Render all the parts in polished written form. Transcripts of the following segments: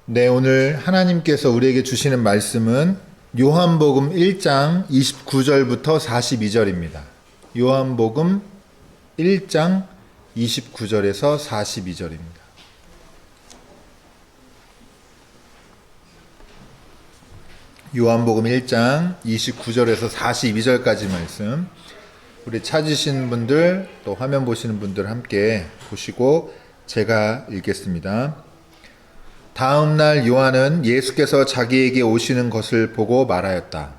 네, 오늘 하나님께서 우리에게 주시는 말씀은 요한복음 1장 29절부터 42절입니다. 요한복음 1장 29절에서 42절입니다. 요한복음 1장 29절에서 42절까지 말씀, 우리 찾으신 분들 또 화면 보시는 분들 함께 보시고 제가 읽겠습니다. 다음 날 요한은 예수께서 자기에게 오시는 것을 보고 말하였다.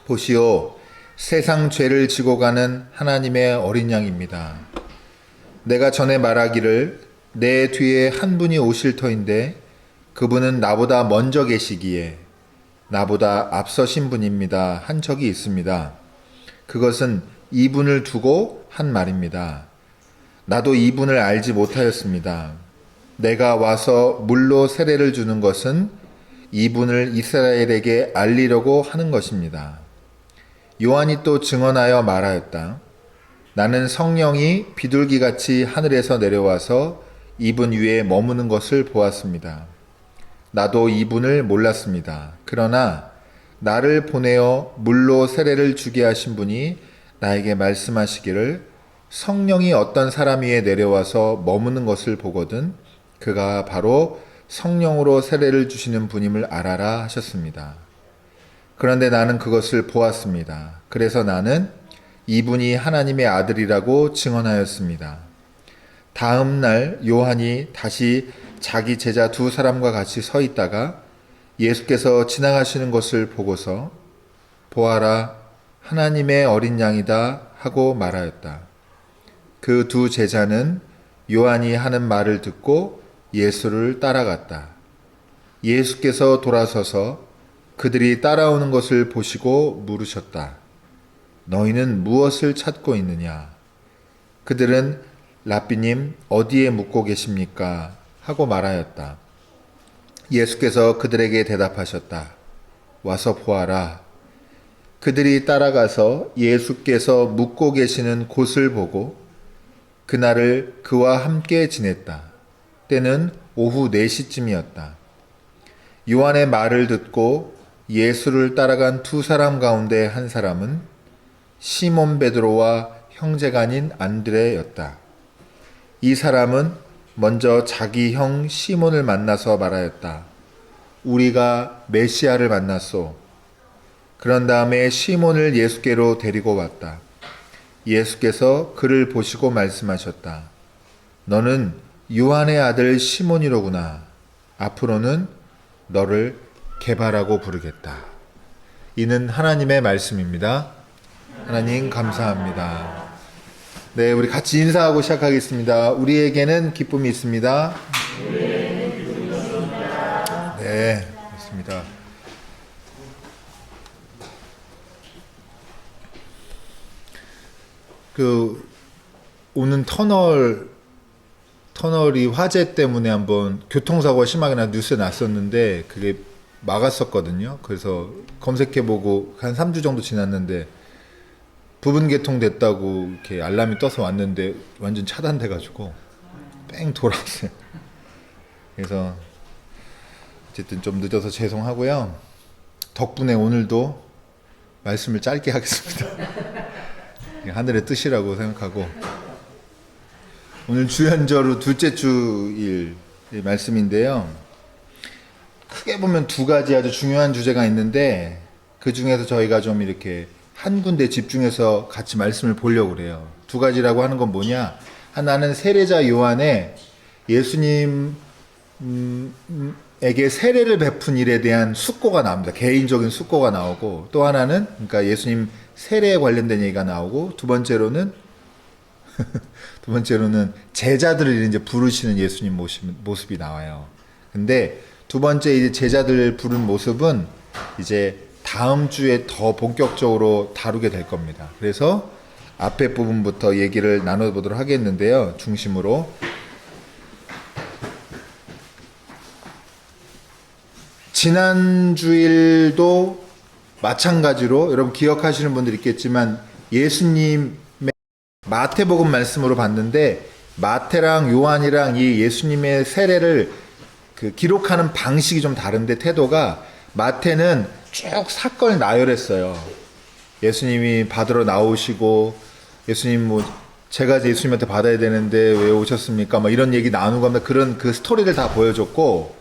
보시오, 세상 죄를 지고 가는 하나님의 어린 양입니다. 내가 전에 말하기를 내 뒤에 한 분이 오실 터인데 그분은 나보다 먼저 계시기에 나보다 앞서신 분입니다 한 적이 있습니다. 그것은 이분을 두고 한 말입니다. 나도 이분을 알지 못하였습니다. 내가 와서 물로 세례를 주는 것은 이분을 이스라엘에게 알리려고 하는 것입니다. 요한이 또 증언하여 말하였다. 나는 성령이 비둘기같이 하늘에서 내려와서 이분 위에 머무는 것을 보았습니다. 나도 이분을 몰랐습니다. 그러나 나를 보내어 물로 세례를 주게 하신 분이 나에게 말씀하시기를 성령이 어떤 사람 위에 내려와서 머무는 것을 보거든 그가 바로 성령으로 세례를 주시는 분임을 알아라 하셨습니다. 그런데 나는 그것을 보았습니다. 그래서 나는 이분이 하나님의 아들이라고 증언하였습니다. 다음 날 요한이 다시 자기 제자 두 사람과 같이 서 있다가 예수께서 지나가시는 것을 보고서 보아라, 하나님의 어린 양이다 하고 말하였다. 그 두 제자는 요한이 하는 말을 듣고 예수를 따라갔다. 예수께서 돌아서서 그들이 따라오는 것을 보시고 물으셨다. 너희는 무엇을 찾고 있느냐? 그들은 랍비님 어디에 묵고 계십니까? 하고 말하였다. 예수께서 그들에게 대답하셨다. 와서 보아라. 그들이 따라가서 예수께서 묵고 계시는 곳을 보고 그날을 그와 함께 지냈다. 때는 오후 4시쯤이었다. 요한의 말을 듣고 예수를 따라간 두 사람 가운데 한 사람은 시몬 베드로와 형제가 아닌 안드레였다. 이 사람은 먼저 자기 형 시몬을 만나서 말하였다. 우리가 메시아를 만났소. 그런 다음에 시몬을 예수께로 데리고 왔다. 예수께서 그를 보시고 말씀하셨다. 너는 요한의 아들 시몬이로구나. 앞으로는 너를 게바라고 부르겠다. 이는 하나님의 말씀입니다. 하나님 감사합니다. 네, 우리 같이 인사하고 시작하겠습니다. 우리에게는 기쁨이 있습니다. 네, 있습니다. 오는 터널이 화재 때문에 한번 교통사고가 심하게 나 뉴스에 났었는데 그게 막았었거든요. 그래서 검색해보고 한 3주 정도 지났는데 부분 개통됐다고 이렇게 알람이 떠서 왔는데 완전 차단돼가지고 뺑 돌았어요. 그래서 어쨌든 좀 늦어서 죄송하고요. 덕분에 오늘도 말씀을 짧게 하겠습니다. 하늘의 뜻이라고 생각하고 오늘 주연절후 둘째 주일 말씀인데요. 크게 보면 두 가지 아주 중요한 주제가 있는데 그 중에서 저희가 좀 이렇게 한 군데 집중해서 같이 말씀을 보려고 그래요. 두 가지라고 하는 건 뭐냐? 하나는 세례자 요한의 예수님에게 세례를 베푼 일에 대한 숙고가 나옵니다. 개인적인 숙고가 나오고 또 하나는 그러니까 예수님 세례에 관련된 얘기가 나오고 두 번째로는 제자들을 이제 부르시는 예수님 모습이 나와요. 근데 두 번째 이제 제자들 부른 모습은 이제 다음 주에 더 본격적으로 다루게 될 겁니다. 그래서 앞에 부분부터 얘기를 나눠보도록 하겠는데요. 중심으로 지난 주일도 마찬가지로 여러분 기억하시는 분들 있겠지만 예수님의 마태복음 말씀으로 봤는데 마태랑 요한이랑 이 예수님의 세례를 그 기록하는 방식이 좀 다른데 태도가 마태는 쭉 사건을 나열했어요. 예수님이 받으러 나오시고 예수님 뭐 제가 예수님한테 받아야 되는데 왜 오셨습니까? 막 이런 얘기 나누고 하면 그런 그 스토리를 다 보여줬고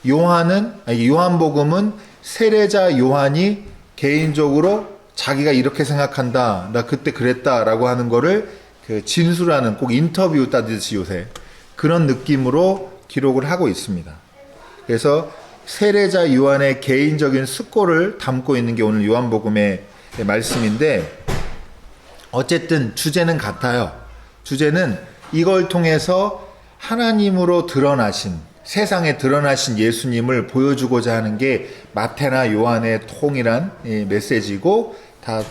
요한복음은 세례자 요한이 개인적으로 자기가 이렇게 생각한다. 나 그때 그랬다라고 하는 거를 그 진술하는 꼭 인터뷰 따듯이 요새 그런 느낌으로 기록을 하고 있습니다. 그래서 세례자 요한의 개인적인 숙고를 담고 있는 게 오늘 요한복음의 말씀인데 어쨌든 주제는 같아요. 주제는 이걸 통해서 하나님으로 드러나신 세상에 드러나신 예수님을 보여주고자 하는 게 마태나 요한의 통일한 메시지고 다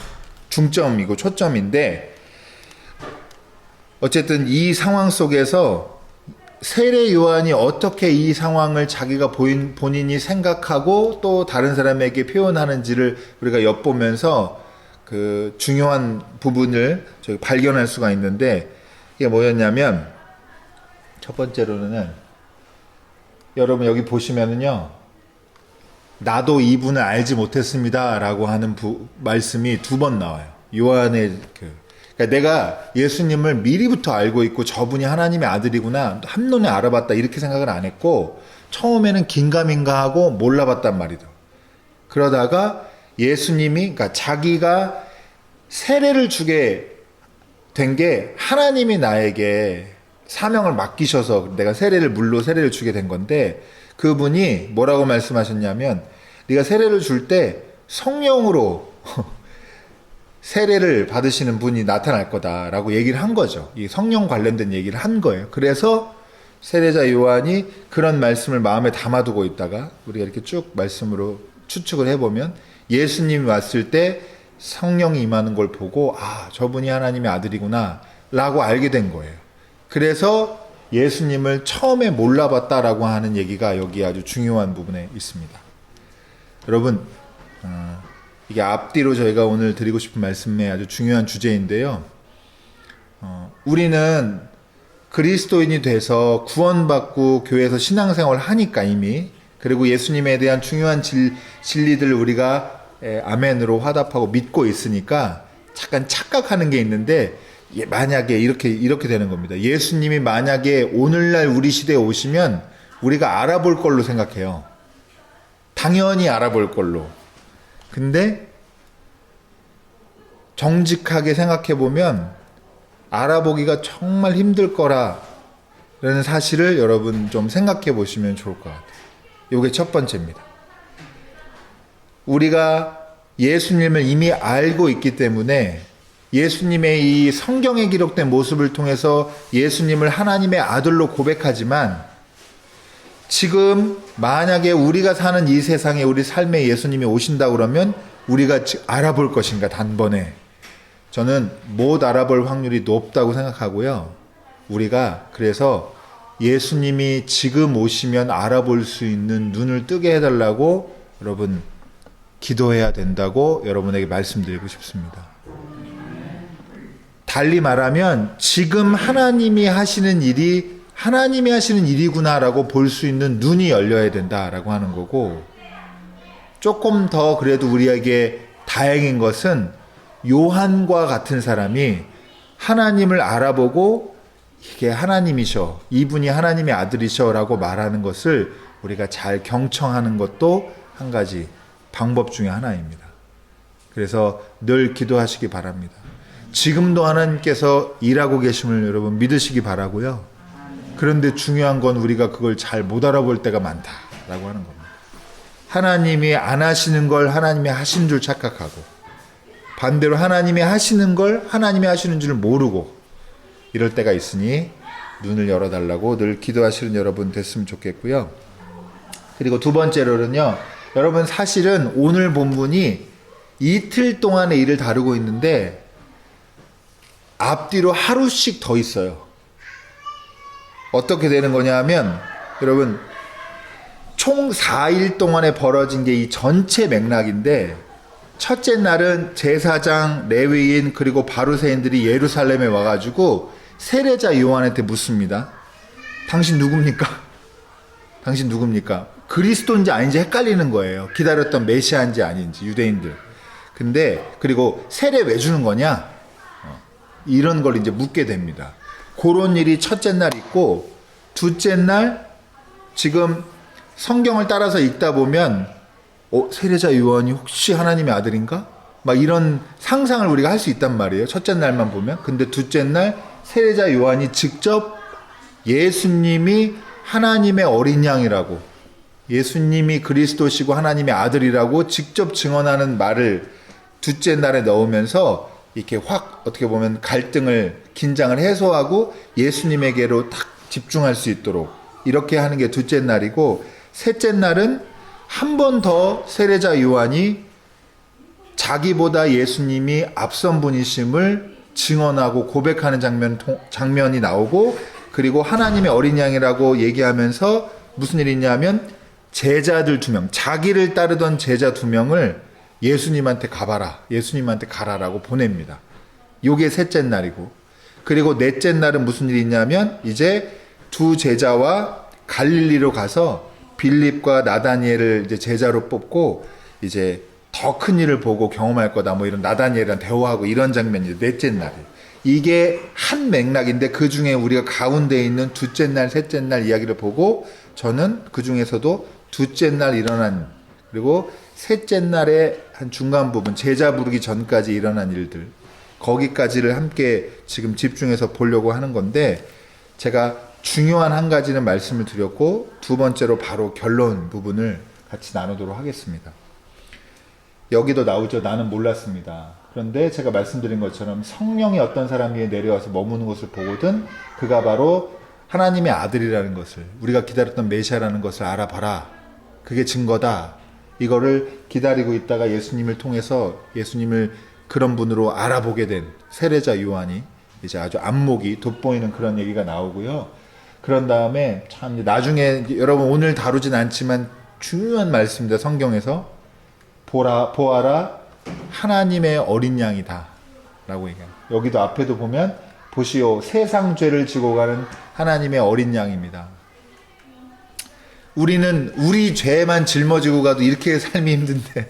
중점이고 초점인데 어쨌든 이 상황 속에서 세례 요한이 어떻게 이 상황을 자기가 본인이 생각하고 또 다른 사람에게 표현하는지를 우리가 엿보면서 그 중요한 부분을 저희 발견할 수가 있는데 이게 뭐였냐면 첫 번째로는 여러분 여기 보시면은요 나도 이분을 알지 못했습니다 라고 하는 말씀이 2번 나와요. 요한의 그러니까 내가 예수님을 미리부터 알고 있고 저분이 하나님의 아들이구나 한눈에 알아봤다 이렇게 생각을 안 했고 처음에는 긴가민가 하고 몰라봤단 말이죠. 그러다가 예수님이 그러니까 자기가 세례를 주게 된 게 하나님이 나에게 사명을 맡기셔서 내가 물로 세례를 주게 된 건데 그분이 뭐라고 말씀하셨냐면 네가 세례를 줄 때 성령으로 세례를 받으시는 분이 나타날 거다라고 얘기를 한 거죠. 이 성령 관련된 얘기를 한 거예요. 그래서 세례자 요한이 그런 말씀을 마음에 담아두고 있다가 우리가 이렇게 쭉 말씀으로 추측을 해보면 예수님이 왔을 때 성령이 임하는 걸 보고 저분이 하나님의 아들이구나 라고 알게 된 거예요. 그래서 예수님을 처음에 몰라봤다라고 하는 얘기가 여기 아주 중요한 부분에 있습니다. 여러분 이게 앞뒤로 저희가 오늘 드리고 싶은 말씀의 아주 중요한 주제인데요. 우리는 그리스도인이 돼서 구원받고 교회에서 신앙생활을 하니까 이미 그리고 예수님에 대한 중요한 진리들을 우리가 아멘으로 화답하고 믿고 있으니까 잠깐 착각하는 게 있는데 만약에 이렇게 되는 겁니다. 예수님이 만약에 오늘날 우리 시대에 오시면 우리가 알아볼 걸로 생각해요. 당연히 알아볼 걸로. 근데 정직하게 생각해 보면 알아보기가 정말 힘들 거라는 사실을 여러분 좀 생각해 보시면 좋을 것 같아요. 이게 첫 번째입니다. 우리가 예수님을 이미 알고 있기 때문에 예수님의 이 성경에 기록된 모습을 통해서 예수님을 하나님의 아들로 고백하지만 지금 만약에 우리가 사는 이 세상에 우리 삶에 예수님이 오신다 그러면 우리가 알아볼 것인가 단번에 저는 못 알아볼 확률이 높다고 생각하고요. 우리가 그래서 예수님이 지금 오시면 알아볼 수 있는 눈을 뜨게 해달라고 여러분 기도해야 된다고 여러분에게 말씀드리고 싶습니다. 달리 말하면 지금 하나님이 하시는 일이구나라고 볼 수 있는 눈이 열려야 된다라고 하는 거고 조금 더 그래도 우리에게 다행인 것은 요한과 같은 사람이 하나님을 알아보고 이게 하나님이셔, 이분이 하나님의 아들이셔라고 말하는 것을 우리가 잘 경청하는 것도 한 가지 방법 중에 하나입니다. 그래서 늘 기도하시기 바랍니다. 지금도 하나님께서 일하고 계심을 여러분 믿으시기 바라고요. 그런데 중요한 건 우리가 그걸 잘 못 알아볼 때가 많다라고 하는 겁니다. 하나님이 안 하시는 걸 하나님이 하신 줄 착각하고 반대로 하나님이 하시는 걸 하나님이 하시는 줄 모르고 이럴 때가 있으니 눈을 열어달라고 늘 기도하시는 여러분 됐으면 좋겠고요. 그리고 두 번째로는요. 여러분 사실은 오늘 본문이 이틀 동안의 일을 다루고 있는데 앞뒤로 하루씩 더 있어요. 어떻게 되는 거냐 하면 여러분 총 4일 동안에 벌어진 게 이 전체 맥락인데 첫째 날은 제사장, 레위인 그리고 바리새인들이 예루살렘에 와가지고 세례자 요한한테 묻습니다. 당신 누굽니까? 당신 누굽니까? 그리스도인지 아닌지 헷갈리는 거예요. 기다렸던 메시아인지 아닌지, 유대인들. 근데 그리고 세례 왜 주는 거냐? 이런 걸 이제 묻게 됩니다. 그런 일이 첫째 날 있고, 둘째 날 지금 성경을 따라서 읽다 보면 세례자 요한이 혹시 하나님의 아들인가? 막 이런 상상을 우리가 할 수 있단 말이에요. 첫째 날만 보면. 근데 둘째 날 세례자 요한이 직접 예수님이 하나님의 어린 양이라고, 예수님이 그리스도시고 하나님의 아들이라고 직접 증언하는 말을 둘째 날에 넣으면서 이렇게 확 어떻게 보면 갈등을, 긴장을 해소하고 예수님에게로 딱 집중할 수 있도록 이렇게 하는 게 둘째 날이고, 셋째 날은 한 번 더 세례자 요한이 자기보다 예수님이 앞선 분이심을 증언하고 고백하는 장면이 나오고, 그리고 하나님의 어린 양이라고 얘기하면서 무슨 일이 있냐면 제자들 2명, 자기를 따르던 제자 2명을 예수님한테 가봐라, 예수님한테 가라라고 보냅니다. 요게 셋째 날이고, 그리고 넷째 날은 무슨 일이 있냐면 이제 두 제자와 갈릴리로 가서 빌립과 나다니엘을 이제 제자로 뽑고 이제 더 큰 일을 보고 경험할 거다, 뭐 이런 나다니엘이랑 대화하고 이런 장면이 넷째 날이에요. 이게 한 맥락인데 그 중에 우리가 가운데 있는 둘째 날, 셋째 날 이야기를 보고 저는 그 중에서도 둘째 날 일어난, 그리고 셋째 날의 한 중간 부분, 제자 부르기 전까지 일어난 일들, 거기까지를 함께 지금 집중해서 보려고 하는 건데, 제가 중요한 한 가지는 말씀을 드렸고 두 번째로 바로 결론 부분을 같이 나누도록 하겠습니다. 여기도 나오죠. 나는 몰랐습니다. 그런데 제가 말씀드린 것처럼 성령이 어떤 사람 위에 내려와서 머무는 것을 보거든 그가 바로 하나님의 아들이라는 것을, 우리가 기다렸던 메시아라는 것을 알아봐라. 그게 증거다. 이거를 기다리고 있다가 예수님을 통해서 예수님을 그런 분으로 알아보게 된 세례자 요한이 이제 아주 안목이 돋보이는 그런 얘기가 나오고요. 그런 다음에 참 나중에 여러분 오늘 다루진 않지만 중요한 말씀입니다. 성경에서 보아라 하나님의 어린 양이다 라고 얘기해요. 여기도 앞에도 보면 보시오 세상 죄를 지고 가는 하나님의 어린 양입니다. 우리는 우리 죄만 짊어지고 가도 이렇게 삶이 힘든데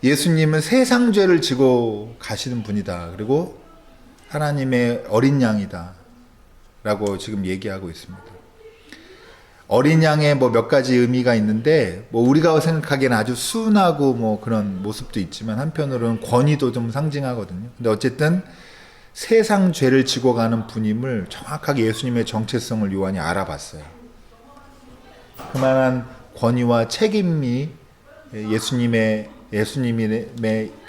예수님은 세상 죄를 지고 가시는 분이다. 그리고 하나님의 어린 양이다 라고 지금 얘기하고 있습니다. 어린 양의 뭐 몇 가지 의미가 있는데, 뭐 우리가 생각하기에는 아주 순하고 뭐 그런 모습도 있지만 한편으로는 권위도 좀 상징하거든요. 근데 어쨌든 세상 죄를 지고 가는 분임을 정확하게 예수님의 정체성을 요한이 알아봤어요. 그만한 권위와 책임이 예수님의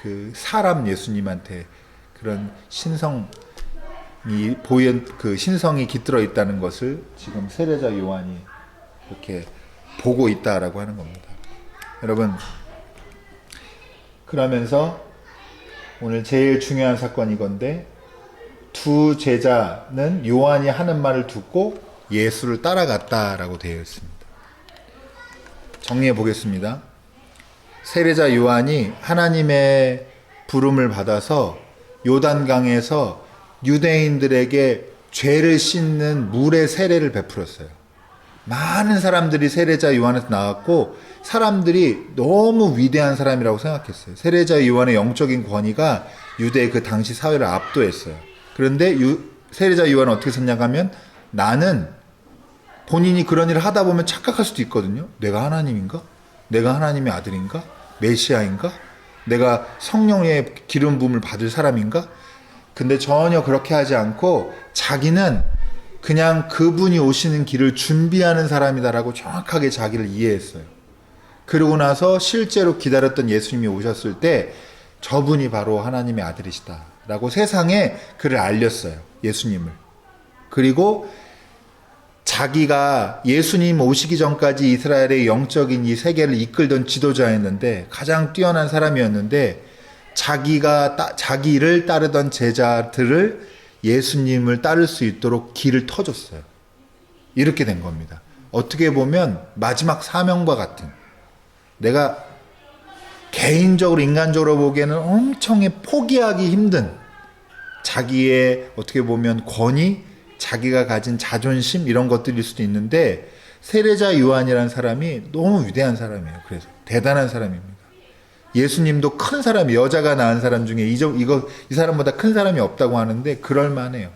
그 사람 예수님한테 그런 신성이 그 신성이 깃들어 있다는 것을 지금 세례자 요한이 이렇게 보고 있다라고 하는 겁니다. 여러분, 그러면서 오늘 제일 중요한 사건이 이건데, 두 제자는 요한이 하는 말을 듣고 예수를 따라갔다라고 되어 있습니다. 정리해 보겠습니다. 세례자 요한이 하나님의 부름을 받아서 요단강에서 유대인들에게 죄를 씻는 물의 세례를 베풀었어요. 많은 사람들이 세례자 요한에서 나왔고 사람들이 너무 위대한 사람이라고 생각했어요. 세례자 요한의 영적인 권위가 유대의 그 당시 사회를 압도했어요. 그런데 세례자 요한은 어떻게 생각하면, 나는 본인이 그런 일을 하다 보면 착각할 수도 있거든요. 내가 하나님인가? 내가 하나님의 아들인가? 메시아인가? 내가 성령의 기름 부음을 받을 사람인가? 근데 전혀 그렇게 하지 않고 자기는 그냥 그분이 오시는 길을 준비하는 사람이다라고 정확하게 자기를 이해했어요. 그러고 나서 실제로 기다렸던 예수님이 오셨을 때 저분이 바로 하나님의 아들이시다라고 세상에 그를 알렸어요. 예수님을. 그리고 자기가 예수님 오시기 전까지 이스라엘의 영적인 이 세계를 이끌던 지도자였는데, 가장 뛰어난 사람이었는데, 자기를 따르던 제자들을 예수님을 따를 수 있도록 길을 터줬어요. 이렇게 된 겁니다. 어떻게 보면 마지막 사명과 같은, 내가 개인적으로 인간적으로 보기에는 엄청 포기하기 힘든 자기의 어떻게 보면 권위, 자기가 가진 자존심 이런 것들일 수도 있는데, 세례자 요한이라는 사람이 너무 위대한 사람이에요. 그래서 대단한 사람입니다. 예수님도 큰 사람이, 여자가 낳은 사람 중에 이 사람보다 큰 사람이 없다고 하는데 그럴만해요.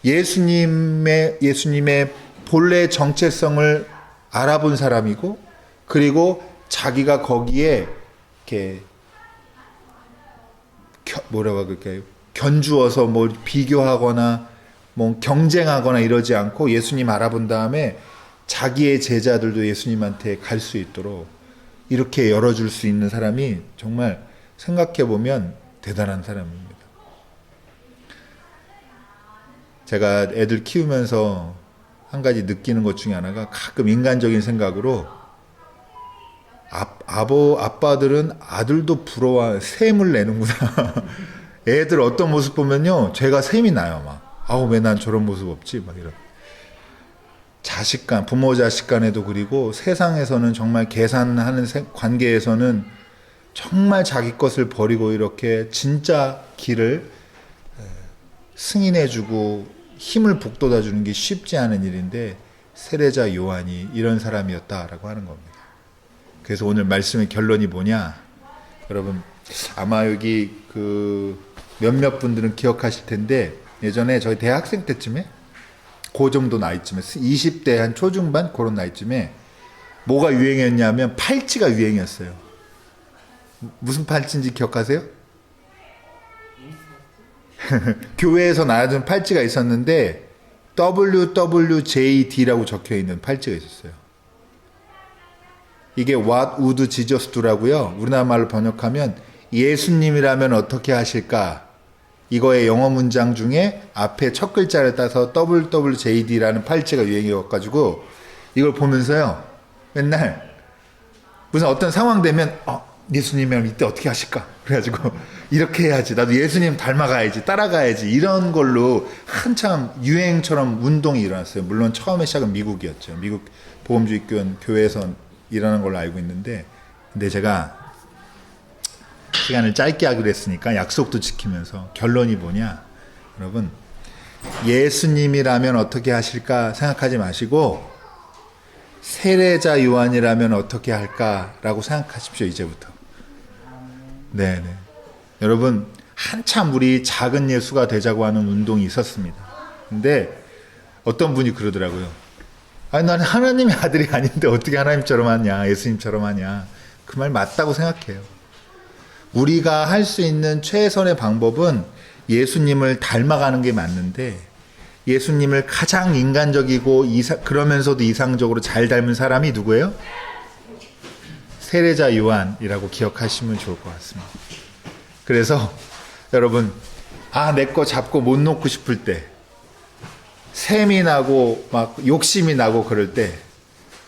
예수님의 본래 정체성을 알아본 사람이고, 그리고 자기가 거기에 이렇게 뭐라고 그럴까요? 견주어서 뭐 비교하거나 뭐 경쟁하거나 이러지 않고 예수님 알아본 다음에 자기의 제자들도 예수님한테 갈 수 있도록 이렇게 열어줄 수 있는 사람이 정말 생각해 보면 대단한 사람입니다. 제가 애들 키우면서 한 가지 느끼는 것 중에 하나가, 가끔 인간적인 생각으로 아빠들은 아들도 부러워 샘을 내는구나. 애들 어떤 모습 보면요, 제가 샘이 나요. 막 아우, 왜 난 저런 모습 없지, 막 이런. 자식 간, 부모 자식 간에도. 그리고 세상에서는 정말 계산하는 관계에서는 정말 자기 것을 버리고 이렇게 진짜 길을 승인해주고 힘을 북돋아주는 게 쉽지 않은 일인데, 세례자 요한이 이런 사람이었다라고 하는 겁니다. 그래서 오늘 말씀의 결론이 뭐냐? 여러분, 아마 여기 몇몇 분들은 기억하실 텐데, 예전에 저희 대학생 때쯤에, 그 정도 나이쯤에, 20대 한 초중반 그런 나이쯤에 뭐가 유행했냐면 팔찌가 유행이었어요. 무슨 팔찌인지 기억하세요? 교회에서 나눠준 팔찌가 있었는데 WWJD라고 적혀있는 팔찌가 있었어요. 이게 What would Jesus do라고요. 우리나라 말로 번역하면 예수님이라면 어떻게 하실까? 이거의 영어 문장 중에 앞에 첫 글자를 따서 WWJD라는 팔찌가 유행이어가지고 이걸 보면서요, 맨날 무슨 어떤 상황 되면 예수님이라면 이때 어떻게 하실까? 그래가지고 이렇게 해야지, 나도 예수님 닮아가야지, 따라가야지, 이런 걸로 한참 유행처럼 운동이 일어났어요. 물론 처음에 시작은 미국이었죠. 미국 복음주의 교회에서 일어난 걸로 알고 있는데, 근데 제가 시간을 짧게 하기로 했으니까 약속도 지키면서 결론이 뭐냐, 여러분, 예수님이라면 어떻게 하실까 생각하지 마시고 세례자 요한이라면 어떻게 할까라고 생각하십시오. 이제부터. 네네. 여러분, 한참 우리 작은 예수가 되자고 하는 운동이 있었습니다. 근데 어떤 분이 그러더라고요. 아니, 나는 하나님의 아들이 아닌데 어떻게 하나님처럼 하냐, 예수님처럼 하냐. 그 말 맞다고 생각해요. 우리가 할 수 있는 최선의 방법은 예수님을 닮아가는 게 맞는데, 예수님을 가장 인간적이고 그러면서도 이상적으로 잘 닮은 사람이 누구예요? 세례자 요한이라고 기억하시면 좋을 것 같습니다. 그래서 여러분, 내 거 잡고 못 놓고 싶을 때, 샘이 나고 막 욕심이 나고 그럴 때,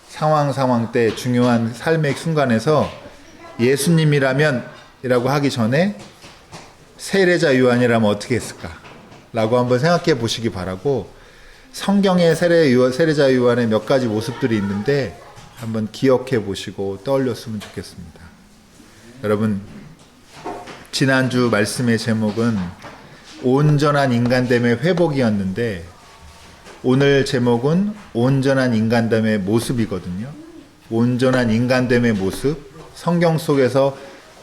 상황 때, 중요한 삶의 순간에서 예수님이라면 이라고 하기 전에 세례자 요한이라면 어떻게 했을까? 라고 한번 생각해 보시기 바라고, 성경의 세례자 요한의 몇 가지 모습들이 있는데 한번 기억해 보시고 떠올렸으면 좋겠습니다. 여러분, 지난주 말씀의 제목은 온전한 인간됨의 회복이었는데, 오늘 제목은 온전한 인간됨의 모습이거든요. 온전한 인간됨의 모습, 성경 속에서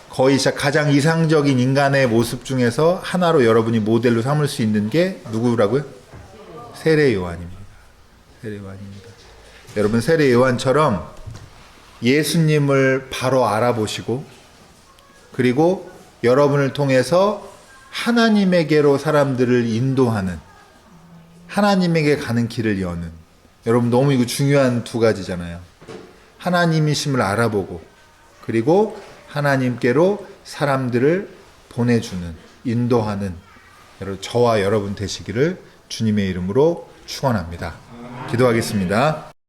거의 가장 이상적인 인간의 모습 중에서 하나로 여러분이 모델로 삼을 수 있는 게 누구라고요? 세례 요한입니다. 세례 요한입니다. 여러분, 세례 요한처럼 예수님을 바로 알아보시고, 그리고 여러분을 통해서 하나님에게로 사람들을 인도하는, 하나님에게 가는 길을 여는, 여러분 너무 이거 중요한 두 가지잖아요. 하나님이심을 알아보고, 그리고 하나님께로 사람들을 보내주는, 인도하는 저와 여러분 되시기를 주님의 이름으로 축원합니다. 기도하겠습니다.